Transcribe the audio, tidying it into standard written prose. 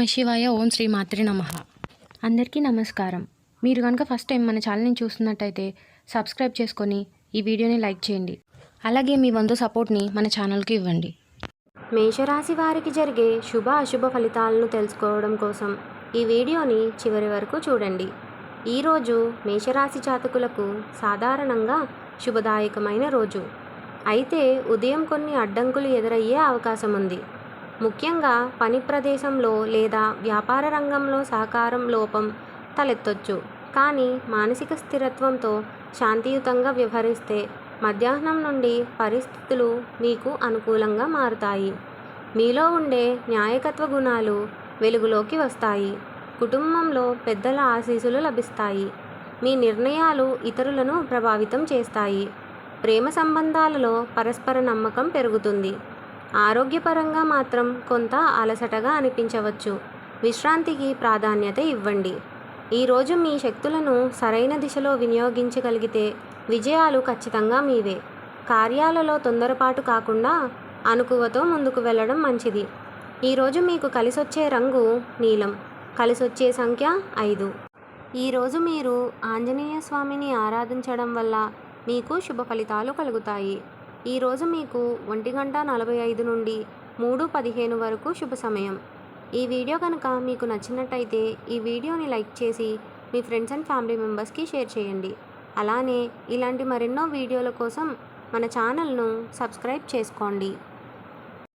శివాయ. ఓం శ్రీ మాత్రే నమః. అందరికీ నమస్కారం. మీరు కనుక ఫస్ట్ టైం మన ఛానల్ని చూస్తున్నట్టయితే సబ్స్క్రైబ్ చేసుకొని ఈ వీడియోని లైక్ చేయండి. అలాగే మీ వంతు సపోర్ట్ని మన ఛానల్కి ఇవ్వండి. మేషరాశి వారికి జరిగే శుభ అశుభ ఫలితాలను తెలుసుకోవడం కోసం ఈ వీడియోని చివరి వరకు చూడండి. ఈరోజు మేషరాశి జాతకులకు సాధారణంగా శుభదాయకమైన రోజు. అయితే ఉదయం కొన్ని అడ్డంకులు ఎదురయ్యే అవకాశం ఉంది. ముఖ్యంగా పని ప్రదేశంలో లేదా వ్యాపార రంగంలో సహకారం లోపం తలెత్తొచ్చు. కానీ మానసిక స్థిరత్వంతో శాంతియుతంగా వ్యవహరిస్తే మధ్యాహ్నం నుండి పరిస్థితులు మీకు అనుకూలంగా మారుతాయి. మీలో ఉండే న్యాయకత్వ గుణాలు వెలుగులోకి వస్తాయి. కుటుంబంలో పెద్దల ఆశీస్సులు లభిస్తాయి. మీ నిర్ణయాలు ఇతరులను ప్రభావితం చేస్తాయి. ప్రేమ సంబంధాలలో పరస్పర నమ్మకం పెరుగుతుంది. ఆరోగ్యపరంగా మాత్రం కొంత అలసటగా అనిపించవచ్చు. విశ్రాంతికి ప్రాధాన్యత ఇవ్వండి. ఈరోజు మీ శక్తులను సరైన దిశలో వినియోగించగలిగితే విజయాలు ఖచ్చితంగా మీవే. కార్యాలలో తొందరపాటు కాకుండా అణకువతో ముందుకు వెళ్ళడం మంచిది. ఈరోజు మీకు కలిసొచ్చే రంగు నీలం. కలిసొచ్చే సంఖ్య 5. ఈరోజు మీరు ఆంజనేయ స్వామిని ఆరాధించడం వల్ల మీకు శుభ ఫలితాలు కలుగుతాయి. ఈరోజు మీకు 1:45 నుండి 3:15 వరకు శుభ సమయం. ఈ వీడియో కనుక మీకు నచ్చినట్టయితే ఈ వీడియోని లైక్ చేసి మీ ఫ్రెండ్స్ అండ్ ఫ్యామిలీ మెంబర్స్కి షేర్ చేయండి. అలానే ఇలాంటి మరెన్నో వీడియోల కోసం మన ఛానల్ను సబ్స్క్రైబ్ చేసుకోండి.